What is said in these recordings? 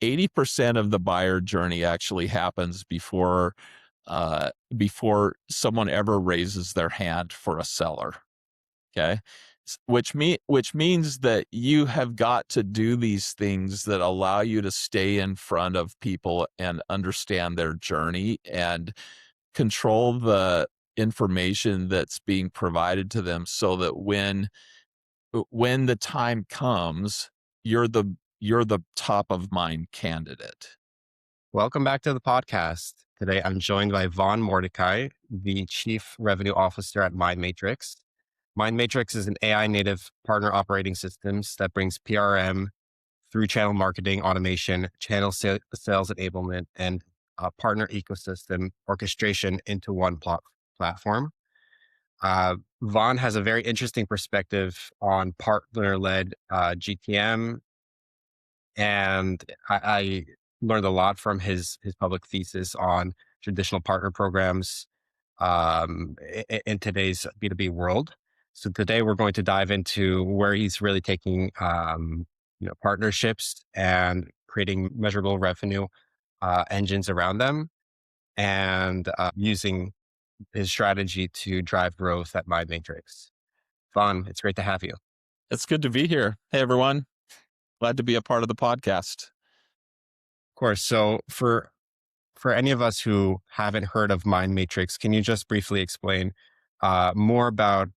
80% of the buyer journey actually happens before someone ever raises their hand for a seller. Okay. Which means that you have got to do these things that allow you to stay in front of people and understand their journey and control the information that's being provided to them, so that when the time comes, you're the top of mind candidate. Welcome back to the podcast. Today, I'm joined by Vaughn Mordecai, the Chief Revenue Officer at Mindmatrix. Mindmatrix is an AI native partner operating systems that brings PRM through channel marketing automation, sales enablement, and partner ecosystem orchestration into one platform. Vaughn has a very interesting perspective on partner-led GTM, and I learned a lot from his public thesis on traditional partner programs in today's B2B world. So today we're going to dive into where he's really taking partnerships and creating measurable revenue engines around them, and using his strategy to drive growth at MyMatrix. Vaughn, it's great to have you. It's good to be here. Hey, everyone. Glad to be a part of the podcast. Of course. So for any of us who haven't heard of MindMatrix, can you just briefly explain more about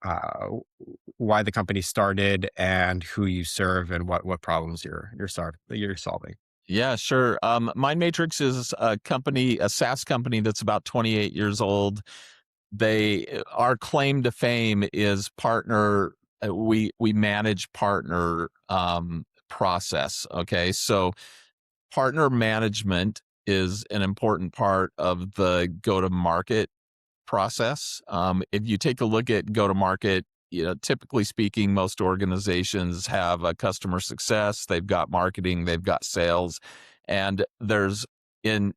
uh, why the company started and who you serve and what problems you're solving? Yeah, sure. Mindmatrix is a SaaS company that's about 28 years old. Our claim to fame is partner. We manage partner process. Okay, so partner management is an important part of the go-to-market process. If you take a look at go-to-market, typically speaking, most organizations have a customer success, they've got marketing, they've got sales, and there's in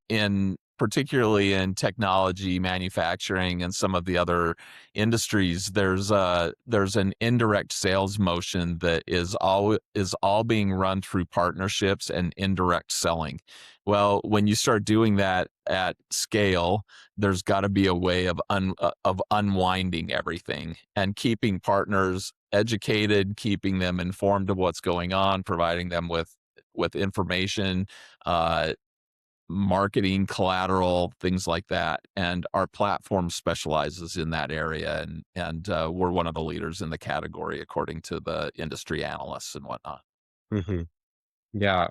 particularly in technology, manufacturing, and some of the other industries, there's an indirect sales motion that is all being run through partnerships and indirect selling. Well, when you start doing that at scale, there's got to be a way of unwinding everything and keeping partners educated, keeping them informed of what's going on, providing them with information, uh, marketing, collateral, things like that. And our platform specializes in that area, and we're one of the leaders in the category according to the industry analysts and whatnot. hmm Yeah,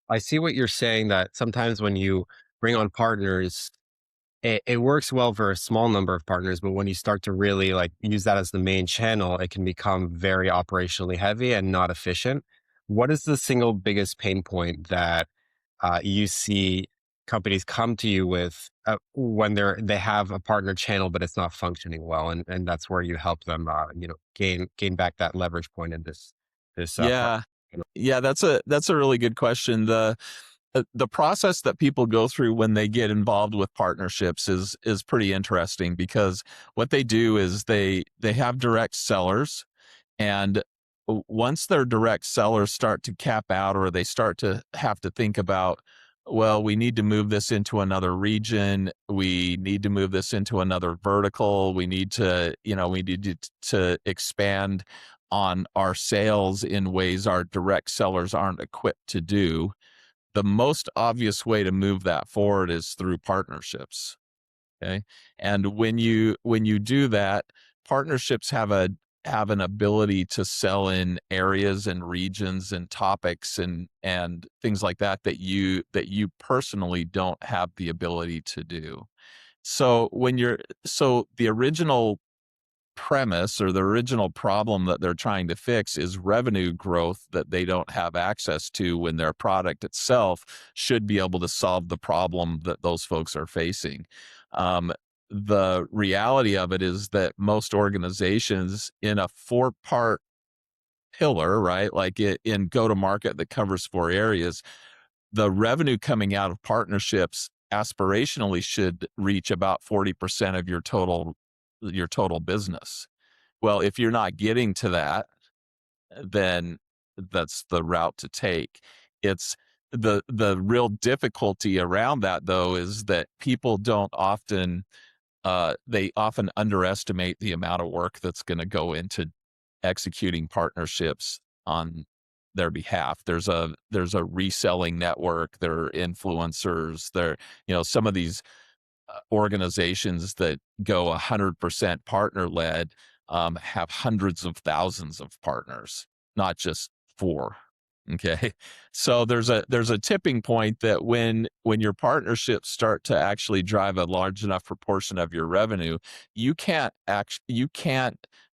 I see what you're saying, that sometimes when you bring on partners, it works well for a small number of partners, but when you start to really like use that as the main channel, it can become very operationally heavy and not efficient. What is the single biggest pain point that you see companies come to you with when they have a partner channel, but it's not functioning well, and that's where you help them, gain back that leverage point in this part. Yeah. Yeah, that's a really good question. The process that people go through when they get involved with partnerships is pretty interesting, because what they do is they have direct sellers, and once their direct sellers start to cap out, or they start to have to think about, well, we need to move this into another region, we need to move this into another vertical, we need to expand on our sales in ways our direct sellers aren't equipped to do. The most obvious way to move that forward is through partnerships. Okay. And when you do that, partnerships have an ability to sell in areas and regions and topics and things like that you personally don't have the ability to do. So the original premise, or the original problem that they're trying to fix, is revenue growth that they don't have access to, when their product itself should be able to solve the problem that those folks are facing. Um, the reality of it is that most organizations, in a 4-part pillar, right, like in go to market that covers 4 areas, the revenue coming out of partnerships aspirationally should reach about 40% of your total business. Well, if you're not getting to that, then that's the route to take. It's the real difficulty around that, though, is that people don't often they often underestimate the amount of work that's going to go into executing partnerships on their behalf. There's a reselling network, there are influencers, there, some of these organizations that go 100% partner led have hundreds of thousands of partners, not just four. Okay, so there's a tipping point that when your partnerships start to actually drive a large enough proportion of your revenue, you can't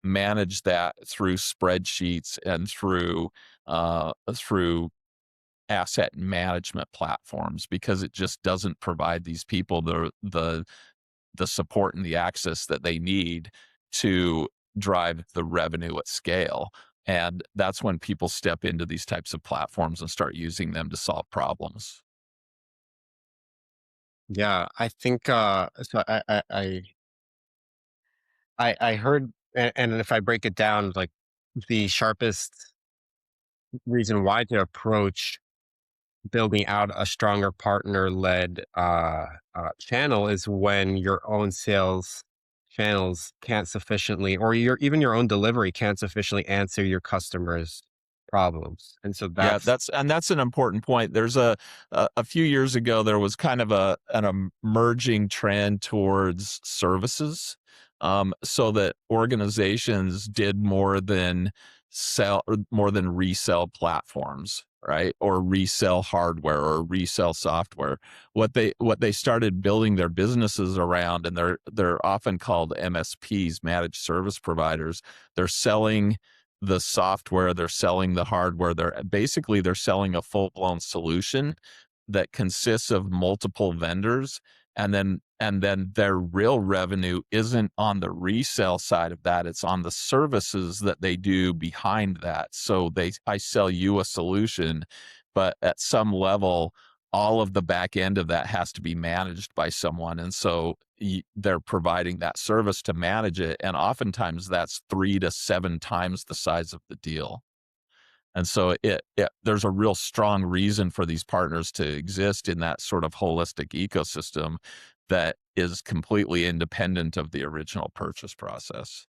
manage that through spreadsheets and through asset management platforms, because it just doesn't provide these people the support and the access that they need to drive the revenue at scale. And that's when people step into these types of platforms and start using them to solve problems. Yeah, I think so I heard, and if I break it down, like the sharpest reason why to approach building out a stronger partner led channel is when your own sales channels can't sufficiently, or even your own delivery can't sufficiently answer your customers' problems. And so Yeah, that's, that's an important point. There's a few years ago there was kind of an emerging trend towards services, so that organizations did more than resell platforms, right? Or resell hardware or resell software. What they started building their businesses around, and they're often called MSPs, managed service providers. They're selling the software, they're selling the hardware, they're selling a full-blown solution that consists of multiple vendors, and then their real revenue isn't on the resale side of that, it's on the services that they do behind that. So I sell you a solution, but at some level all of the back end of that has to be managed by someone, and so they're providing that service to manage it, and oftentimes that's 3 to 7 times the size of the deal. And so there's a real strong reason for these partners to exist in that sort of holistic ecosystem that is completely independent of the original purchase process.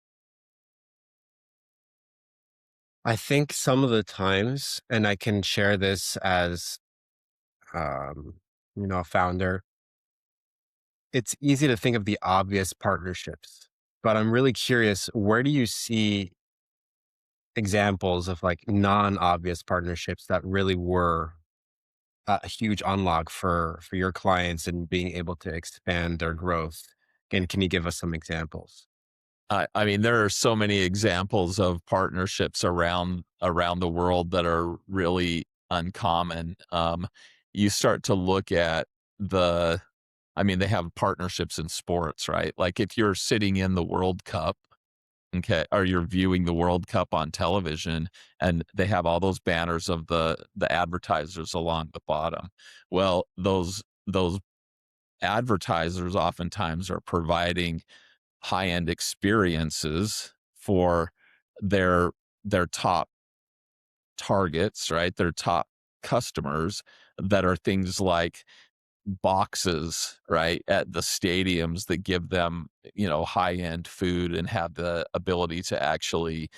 I think some of the times, and I can share this as, um, a founder, it's easy to think of the obvious partnerships, but I'm really curious, where do you see examples of like non-obvious partnerships that really were a huge unlock for your clients and being able to expand their growth? And can you give us some examples? I mean, there are so many examples of partnerships around the world that are really uncommon. You start to look at the I mean, they have partnerships in sports, right? Like if you're sitting in the World Cup, okay, or you're viewing the World Cup on television, and they have all those banners of the advertisers along the bottom. Well, those advertisers oftentimes are providing high-end experiences for their their top targets, right? Their top customers, that are things like boxes, right, at the stadiums that give them, high-end food and have the ability to actually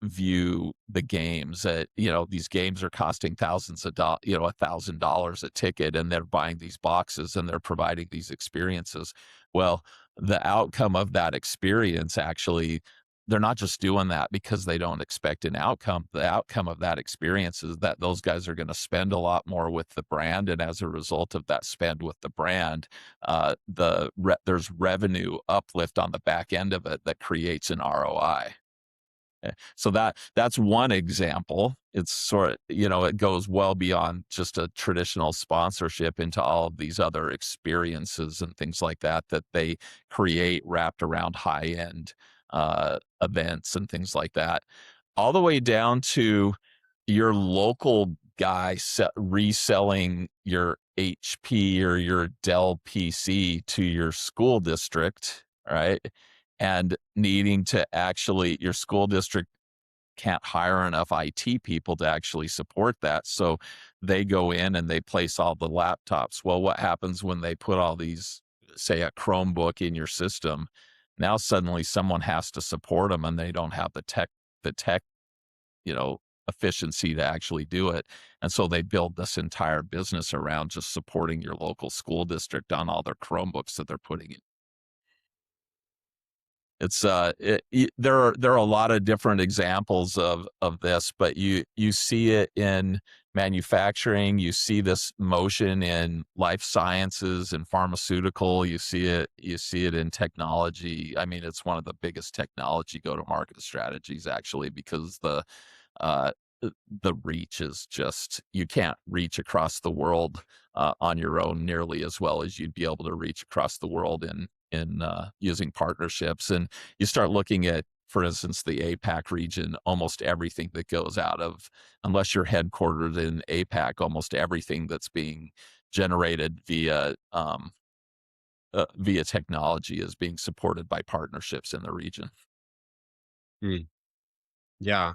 view the games. These games are costing $1,000 a ticket, and they're buying these boxes and they're providing these experiences. Well, the outcome of that experience, actually, they're not just doing that because they don't expect an outcome. The outcome of that experience is that those guys are going to spend a lot more with the brand, and as a result of that spend with the brand, there's revenue uplift on the back end of it that creates an ROI. So that's one example. It's sort of, it goes well beyond just a traditional sponsorship into all of these other experiences and things like that they create wrapped around high-end events and things like that. All the way down to your local guy reselling your HP or your Dell PC to your school district, right? And needing to actually, your school district can't hire enough IT people to actually support that. So they go in and they place all the laptops. Well, what happens when they put all these, say, a Chromebook in your system? Now suddenly someone has to support them, and they don't have the tech, efficiency to actually do it. And so they build this entire business around just supporting your local school district on all their Chromebooks that they're putting in. It's there are a lot of different examples of this, but you see it in manufacturing, you see this motion in life sciences and pharmaceutical, you see it in technology. I mean, it's one of the biggest technology go-to-market strategies actually, because uh the reach is just, you can't reach across the world on your own nearly as well as you'd be able to reach across the world in using partnerships. And you start looking at, for instance, the APAC region. Almost everything that goes out of, unless you're headquartered in APAC, almost everything that's being generated via technology is being supported by partnerships in the region. Mm, yeah.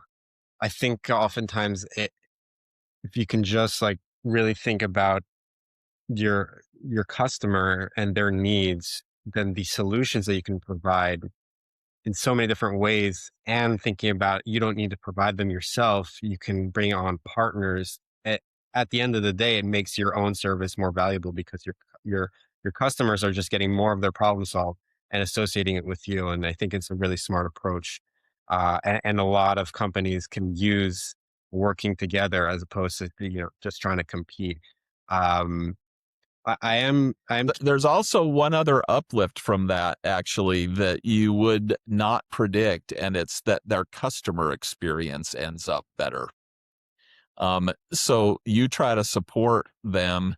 I think oftentimes if you can just like really think about your customer and their needs, then the solutions that you can provide in so many different ways, and thinking about you don't need to provide them yourself, you can bring on partners. At the end of the day, it makes your own service more valuable because your your customers are just getting more of their problem solved and associating it with you. And I think it's a really smart approach, and a lot of companies can use working together as opposed to just trying to compete. um I am There's also one other uplift from that, actually, that you would not predict, and it's that their customer experience ends up better. So you try to support them.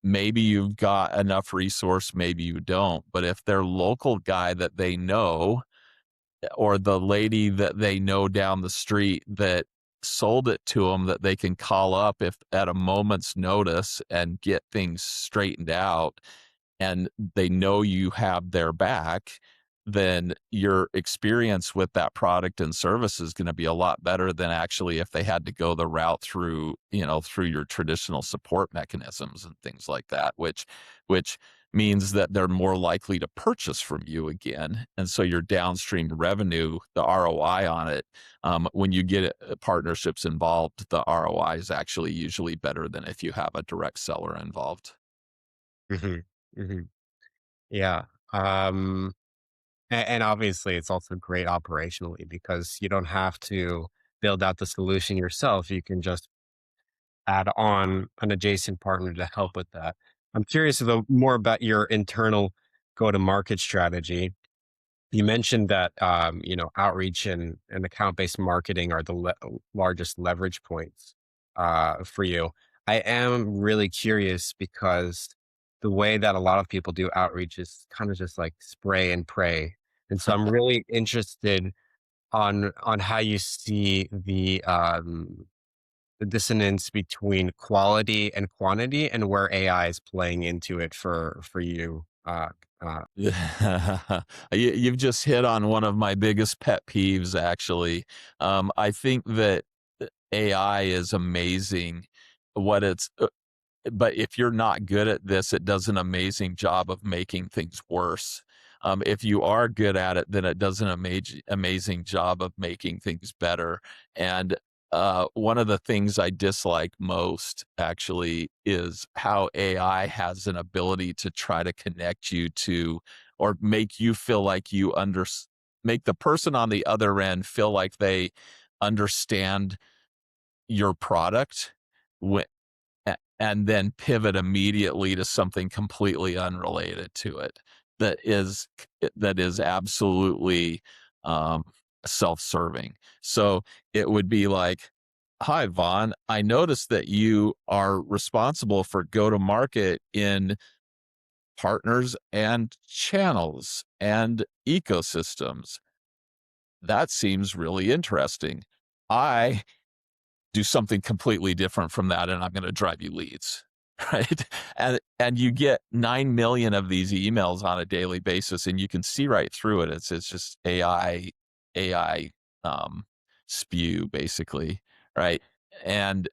Maybe you've got enough resource, maybe you don't. But if their local guy that they know, or the lady that they know down the street that sold it to them, that they can call up if at a moment's notice and get things straightened out, and they know you have their back, then your experience with that product and service is going to be a lot better than actually if they had to go the route through your traditional support mechanisms and things like that, which means that they're more likely to purchase from you again. And so your downstream revenue, the ROI on it, when you get partnerships involved, the ROI is actually usually better than if you have a direct seller involved. Mhm, mhm. Yeah. Um, and obviously, it's also great operationally because you don't have to build out the solution yourself. You can just add on an adjacent partner to help with that. I'm curious though more about your internal go-to-market strategy. You mentioned that outreach and account-based marketing are the largest leverage points for you. I am really curious because the way that a lot of people do outreach is kind of just like spray and pray, and so I'm really interested on how you see the dissonance between quality and quantity, and where AI is playing into it for you. Yeah. You've just hit on one of my biggest pet peeves, actually. I think that AI is amazing. What it's But if you're not good at this, it does an amazing job of making things worse. If you are good at it, then it does an amazing job of making things better. And one of the things I dislike most, actually, is how AI has an ability to try to connect you to, or make you feel like make the person on the other end feel like they understand your product, and then pivot immediately to something completely unrelated to it, that is absolutely um, self-serving. So it would be like, "Hi, Vaughn. I noticed that you are responsible for go-to-market in partners and channels and ecosystems. That seems really interesting. I do something completely different from that, and I'm going to drive you leads." Right? And you get 9 million of these emails on a daily basis, and you can see right through it. It's just AI, um, spew, basically, right? And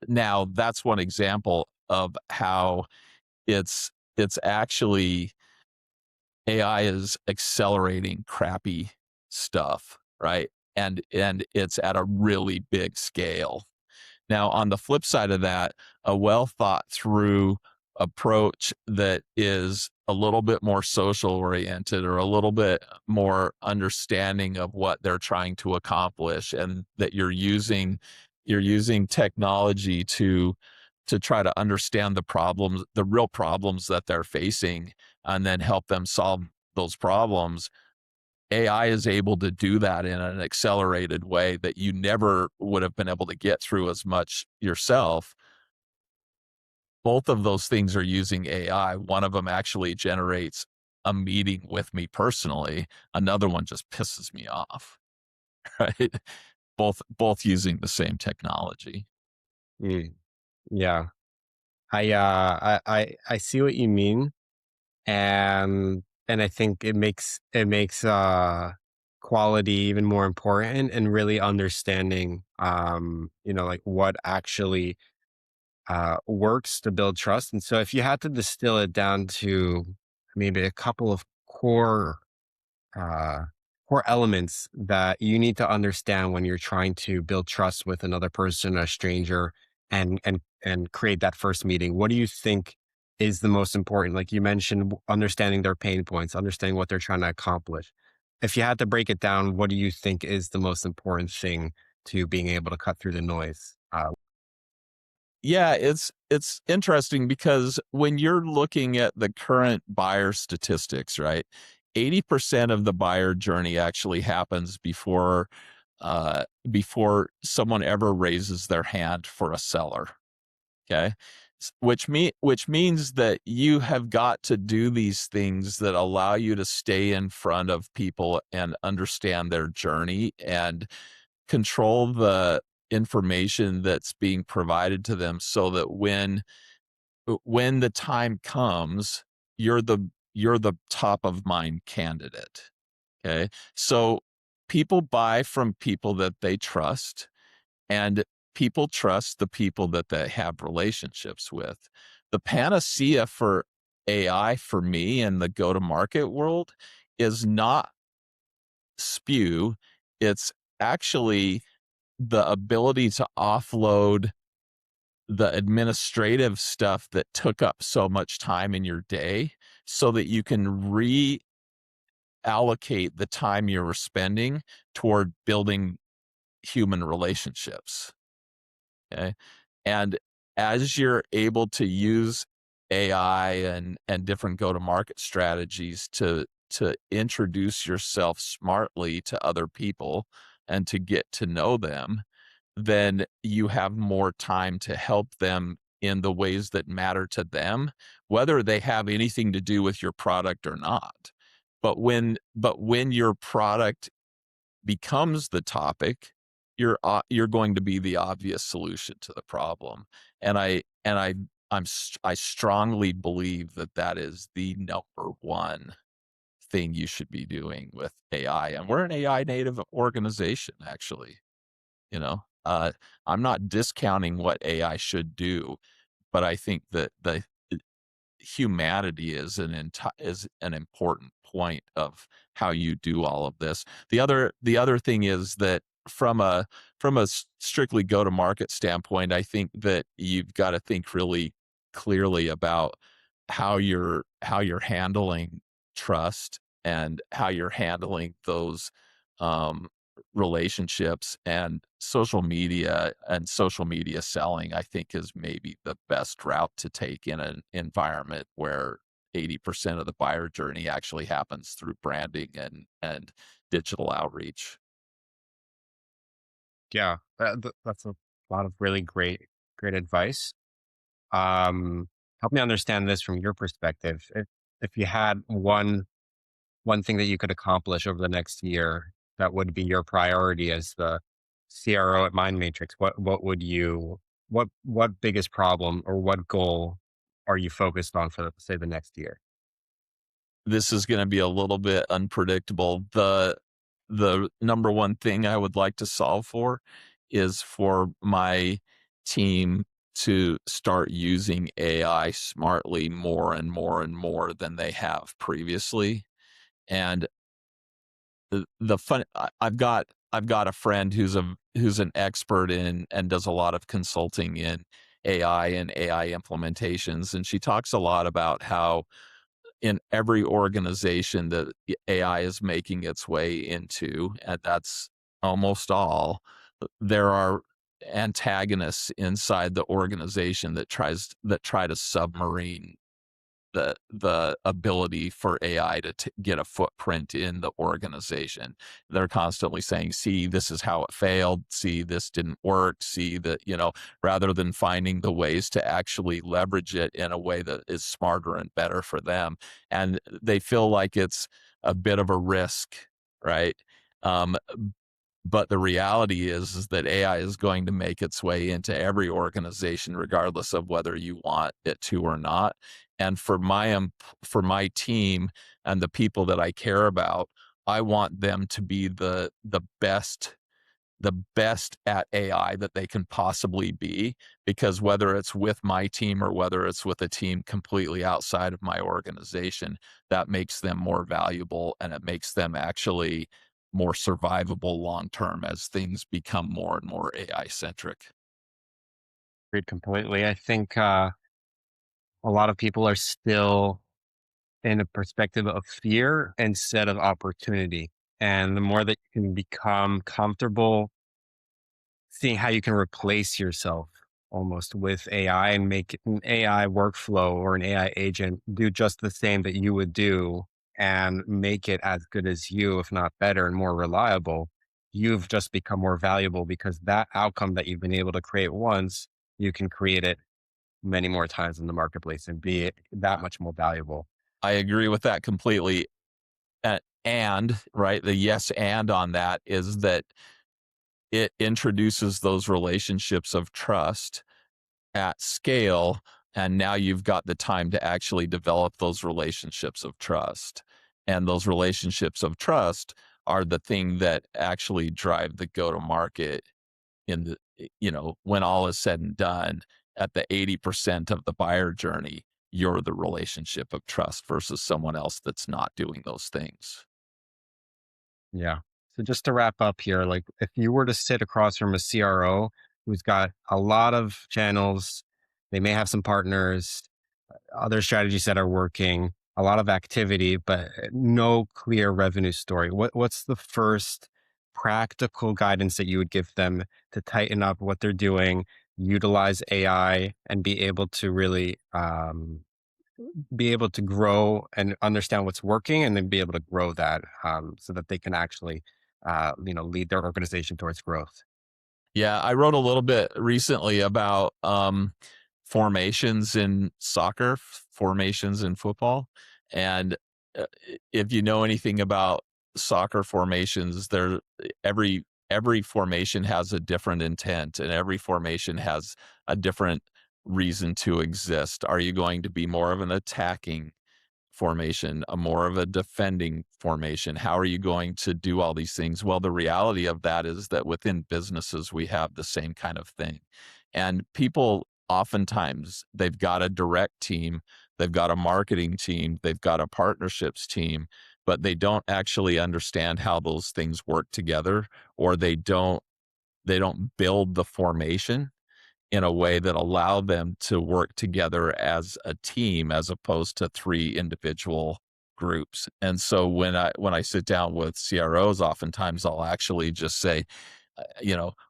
now that's one example of how it's actually AI is accelerating crappy stuff, right? And it's at a really big scale. Now, on the flip side of that, a well thought through approach that is a little bit more social oriented or a little bit more understanding of what they're trying to accomplish, and that you're using technology to try to understand the problems, the real problems that they're facing, and then help them solve those problems. AI is able to do that in an accelerated way that you never would have been able to get through as much yourself. Both of those things are using AI. One of them actually generates a meeting with me personally. Another one just pisses me off, right? Both using the same technology. Mm, yeah. I see what you mean. And I think it makes quality even more important, and really understanding, like what actually works to build trust. And so if you had to distill it down to maybe a couple of uh, core elements that you need to understand when you're trying to build trust with another person, a stranger, and create that first meeting, what do you think is the most important? Like you mentioned, understanding their pain points, understanding what they're trying to accomplish. If you had to break it down, what do you think is the most important thing to being able to cut through the noise? Yeah, it's interesting because when you're looking at the current buyer statistics, right? 80% of the buyer journey actually happens before someone ever raises their hand for a seller. Okay. Which means that you have got to do these things that allow you to stay in front of people and understand their journey and control the information that's being provided to them, so that when the time comes, you're the you're the top of mind candidate. Okay. So people buy from people that they trust, and people trust the people that they have relationships with. The panacea for AI for me in the go to market world is not spew. It's actually the ability to offload the administrative stuff that took up so much time in your day, so that you can reallocate the time you were spending toward building human relationships. Okay. And as you're able to use AI and different go-to-market strategies to introduce yourself smartly to other people and to get to know them, then you have more time to help them in the ways that matter to them, whether they have anything to do with your product or not. But when your product becomes the topic, you're going to be the obvious solution to the problem. And I strongly believe that that is the number one thing you should be doing with AI. And we're an AI native organization, actually. You know, I'm not discounting what AI should do, but I think that the humanity is an important point of how you do all of this. The other thing is that from a strictly go to market standpoint, I think that you've got to think really clearly about how you're handling trust and how you're handling those um, relationships. And social media selling, I think, is maybe the best route to take in an environment where 80% of the buyer journey actually happens through branding and digital outreach. Yeah, that's a lot of really great advice. Um, Help me understand this from your perspective. If you had one thing that you could accomplish over the next year, that would be your priority as the CRO at MindMatrix, what would you what biggest problem or what goal are you focused on for, say, the next year? This is going to be a little bit unpredictable. the number one thing I would like to solve for is for my team to start using AI smartly more and more and more than they have previously. And the fun I've got a friend who's an expert in and does a lot of consulting in AI and AI implementations, and she talks a lot about how in every organization that AI is making its way into, and that's almost all, there are antagonists inside the organization that try to submarine the ability for AI to get a footprint in the organization. They're constantly saying, "See, this is how it failed. See, this didn't work. See that," rather than finding the ways to actually leverage it in a way that is smarter and better for them. And they feel like it's a bit of a risk, right? Um, but the reality is that AI is going to make its way into every organization, regardless of whether you want it to or not. And for my team and the people that I care about, I want them to be the best at AI that they can possibly be, because whether it's with my team or whether it's with a team completely outside of my organization, that makes them more valuable and it makes them actually more survivable long term as things become more and more AI centric. Agreed completely. I think a lot of people are still in a perspective of fear instead of opportunity. And the more that you can become comfortable seeing how you can replace yourself almost with AI and make an AI workflow or an AI agent do just the same that you would do and make it as good as you, if not better and more reliable, you've just become more valuable because that outcome that you've been able to create once, you can create it many more times in the marketplace and be it that much more valuable. I agree with that completely. And right, the yes and on that is that it introduces those relationships of trust at scale, and now you've got the time to actually develop those relationships of trust, and those relationships of trust are the thing that actually drive the go to market in when all is said and done. At the 80% of the buyer journey, you're the relationship of trust versus someone else that's not doing those things. Yeah. So just to wrap up here, like if you were to sit across from a CRO who's got a lot of channels, they may have some partners, other strategies that are working, a lot of activity, but no clear revenue story. What's the first practical guidance that you would give them to tighten up what they're doing, utilize AI, and be able to grow and understand what's working, and then be able to grow that so that they can actually, lead their organization towards growth. Yeah, I wrote a little bit recently about formations in soccer, formations in football, and if you know anything about soccer formations, every formation has a different intent, and every formation has a different reason to exist. Are you going to be more of an attacking formation, a more of a defending formation? How are you going to do all these things? Well, the reality of that is that within businesses, we have the same kind of thing. And people oftentimes, they've got a direct team, they've got a marketing team, they've got a partnerships team, but they don't actually understand how those things work together, or they don't build the formation in a way that allow them to work together as a team as opposed to three individual groups. And so when I sit down with CROs, oftentimes I'll actually just say,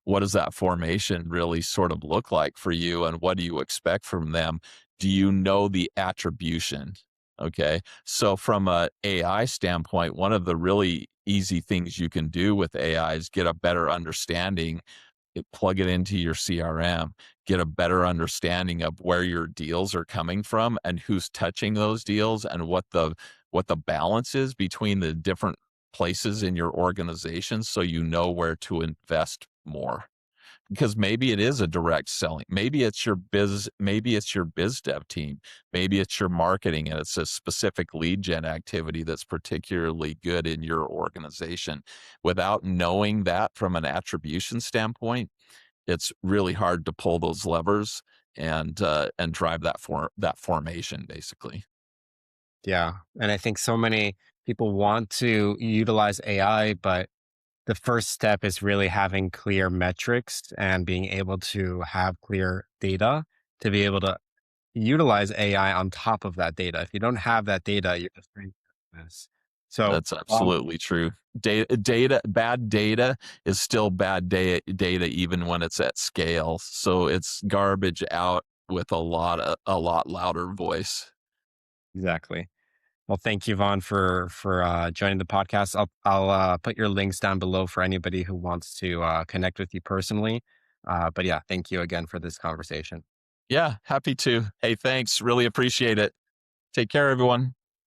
what does that formation really sort of look like for you, and what do you expect from them? Do you know the attribution? Okay. So from a AI standpoint, one of the really easy things you can do with AI is get a better understanding, plug it into your CRM, get a better understanding of where your deals are coming from and who's touching those deals, and what the balance is between the different places in your organization, so you know where to invest more. because maybe it is a direct selling. Maybe it's your biz dev team. Maybe it's your marketing and it's a specific lead gen activity that's particularly good in your organization. Without knowing that from an attribution standpoint, it's really hard to pull those levers and drive that formation basically. Yeah. And I think so many people want to utilize AI, but the first step is really having clear metrics and being able to have clear data to be able to utilize AI on top of that data. If you don't have that data, you're just going to miss. So, That's absolutely true. Bad data is still data even when it's at scale. So it's garbage out with a lot louder voice. exactly. Well, thank you, Vaughn, for joining the podcast. I'll put your links down below for anybody who wants to connect with you personally. But yeah, thank you again for this conversation. Yeah, happy to. Hey, thanks. Really appreciate it. Take care, everyone.